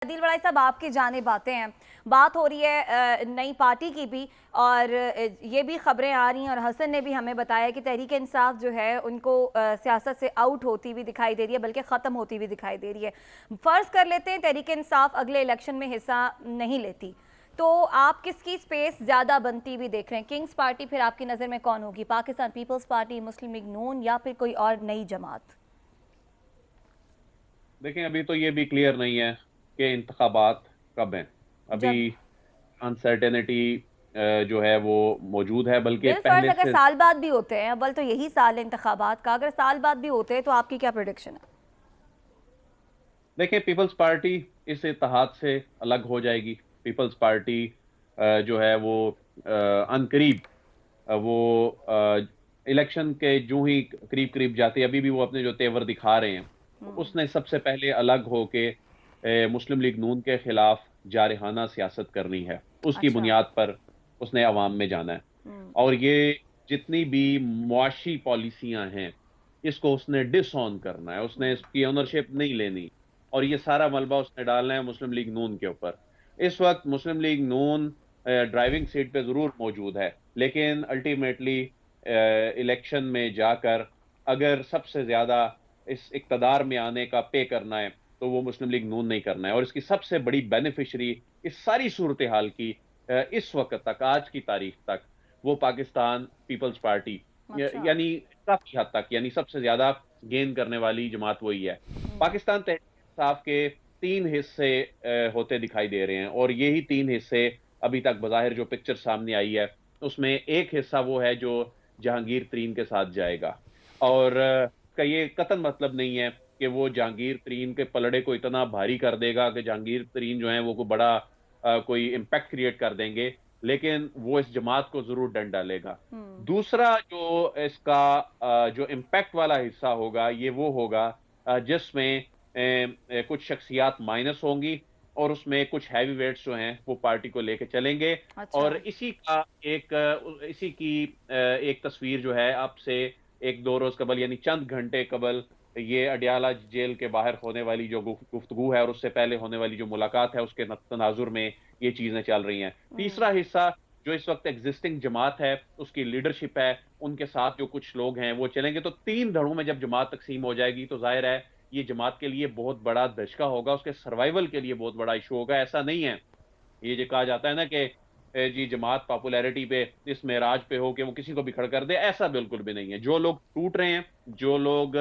आदिल बड़ाई साहब, आपकी जाने बातें हैं, बात हो रही है नई पार्टी की भी, और ये भी खबरें आ रही हैं और हसन ने भी हमें बताया कि तहरीक इंसाफ जो है उनको सियासत से आउट होती हुई दिखाई दे रही है, बल्कि ख़त्म होती हुई दिखाई दे रही है। फ़र्ज़ कर लेते हैं तहरीक इंसाफ अगले इलेक्शन में हिस्सा नहीं लेती, तो आप किसकी स्पेस ज़्यादा बनती हुई देख रहे हैं? किंग्स पार्टी फिर आपकी नज़र में कौन होगी? पाकिस्तान पीपल्स पार्टी, मुस्लिम लीग नून, या फिर कोई और नई जमात? देखें, अभी तो ये भी क्लियर नहीं है कि इंतखाबात कब हैं। अभी जब अनसर्टेनिटी जो है वो मौजूद है, बल्कि बिलफर्ज पहले अगर से। साल बाद भी होते हैं, अव्वल तो यही साल है इंतखाबात का, अगर साल बाद भी होते हैं तो आपकी क्या प्रोडिक्शन है? देखें, पीपल्स पार्टी इस इत्तेहाद से अलग हो जाएगी। पीपल्स पार्टी जो है वो अनकरीब वो इलेक्शन के जो ही करीब करीब जाते हैं, अभी भी वो अपने जो तेवर दिखा रहे हैं, तो उसने सबसे पहले अलग होके मुस्लिम लीग नून के खिलाफ जारहाना सियासत करनी है। उसकी अच्छा। बुनियाद पर उसने अवाम में जाना है। हम्म। और ये जितनी भी मुआशी पॉलिसियां हैं, इसको उसने डिसऑन करना है। उसने इसकी ओनरशिप नहीं लेनी, और ये सारा मलबा उसने डालना है मुस्लिम लीग नून के ऊपर। इस वक्त मुस्लिम लीग नून ड्राइविंग सीट पे जरूर मौजूद है, लेकिन अल्टीमेटली इलेक्शन में जाकर अगर सबसे ज्यादा इस इक्तदार में आने का पे करना है, तो वो मुस्लिम लीग नून नहीं करना है। और इसकी सबसे बड़ी बेनिफिशरी इस सारी सूरत हाल की इस वक्त तक, आज की तारीख तक, वो पाकिस्तान पीपल्स पार्टी अच्छा। यानी काफी हद तक, यानी सबसे ज्यादा गेन करने वाली जमात वही है। पाकिस्तान तहरीक इंसाफ के तीन हिस्से होते दिखाई दे रहे हैं, और यही तीन हिस्से अभी तक बज़ाहिर जो पिक्चर सामने आई है, उसमें एक हिस्सा वो है जो जहांगीर तरीन के साथ जाएगा। और का ये कतन मतलब नहीं है कि वो जहांगीर तरीन के पलड़े को इतना भारी कर देगा कि जहांगीर तरीन जो है वो को बड़ा कोई इम्पैक्ट क्रिएट कर देंगे, लेकिन वो इस जमात को जरूर डंड डालेगा। हम्म। दूसरा जो इसका जो इम्पैक्ट वाला हिस्सा होगा, ये वो होगा जिसमें कुछ शख्सियात माइनस होंगी, और उसमें कुछ हैवी वेट्स जो हैं वो पार्टी को लेके चलेंगे। अच्छा। और इसी की एक तस्वीर जो है, अब से एक दो रोज कबल, यानी चंद घंटे कबल, ये अडियाला जेल के बाहर होने वाली जो गुफ्तगू है और उससे पहले होने वाली जो मुलाकात है, उसके तनाजुर में ये चीजें चल रही हैं। तीसरा हिस्सा जो इस वक्त एग्जिस्टिंग जमात है, उसकी लीडरशिप है, उनके साथ जो कुछ लोग हैं वो चलेंगे। तो तीन धड़ों में जब जमात तकसीम हो जाएगी, तो जाहिर है ये जमात के लिए बहुत बड़ा धचका होगा, उसके सर्वाइवल के लिए बहुत बड़ा इशू होगा। ऐसा नहीं है, ये जो कहा जाता है ना कि जी जमात पॉपुलैरिटी पे इस मेराज पे हो कि वो किसी को भी खड़ा कर दे, ऐसा बिल्कुल भी नहीं है। जो लोग टूट रहे हैं, जो लोग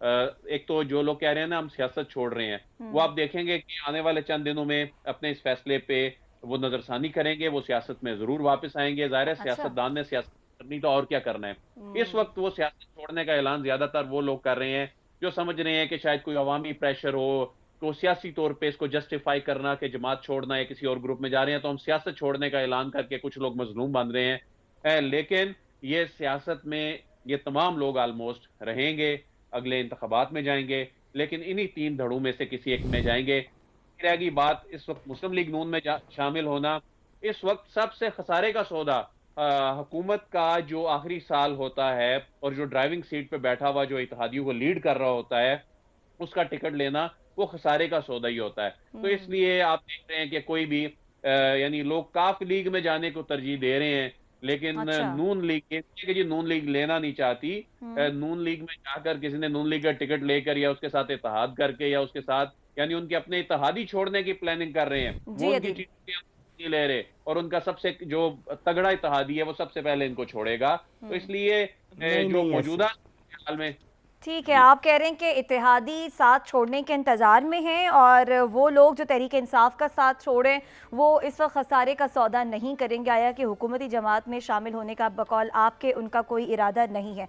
एक तो जो लोग कह रहे हैं ना हम सियासत छोड़ रहे हैं, वो आप देखेंगे कि आने वाले चंद दिनों में अपने इस फैसले पे वो नजरसानी करेंगे, वो सियासत में जरूर वापस आएंगे। जाहिर है अच्छा। सियासतदान ने सियासत करनी, तो और क्या करना है। इस वक्त वो सियासत छोड़ने का ऐलान ज्यादातर वो लोग कर रहे हैं जो समझ रहे हैं कि शायद कोई अवामी प्रेशर हो, तो सियासी तौर पे इसको जस्टिफाई करना कि जमात छोड़ना है, किसी और ग्रुप में जा रहे हैं तो हम सियासत छोड़ने का ऐलान करके कुछ लोग मजलूम बन रहे हैं। लेकिन ये सियासत में ये तमाम लोग ऑलमोस्ट रहेंगे, अगले इंतखाबात में जाएंगे, लेकिन इन्हीं तीन धड़ों में से किसी एक में जाएंगे। रहेगी बात इस वक्त मुस्लिम लीग नून में शामिल होना। इस वक्त सबसे खसारे का सौदा हुकूमत का जो आखिरी साल होता है, और जो ड्राइविंग सीट पे बैठा हुआ जो इत्तेहादियों को लीड कर रहा होता है, उसका टिकट लेना वो खसारे का सौदा ही होता है। तो इसलिए आप देख रहे हैं कि कोई भी यानी लोग काफ लीग में जाने को तरजीह दे रहे हैं, लेकिन अच्छा। नून लीग कि जी नून लीग लेना नहीं चाहती। नून लीग में जाकर किसी ने नून लीग का टिकट लेकर या उसके साथ इत्तेहाद करके या उसके साथ, यानी उनके अपने इत्तेहादी छोड़ने की प्लानिंग कर रहे हैं, वो जी उनकी अदिल। चीजें नहीं ले रहे। और उनका सबसे जो तगड़ा इत्तेहादी है वो सबसे पहले इनको छोड़ेगा। तो इसलिए नहीं जो नहीं मौजूदा ऐसे हाल में। ठीक है, जी। आप कह रहे हैं कि इत्तेहादी साथ छोड़ने के इंतज़ार में हैं, और वो लोग जो तहरीक इंसाफ का साथ छोड़ें वो इस वक्त खसारे का सौदा नहीं करेंगे। आया कि हुकूमती जमात में शामिल होने का बकौल आपके उनका कोई इरादा नहीं है।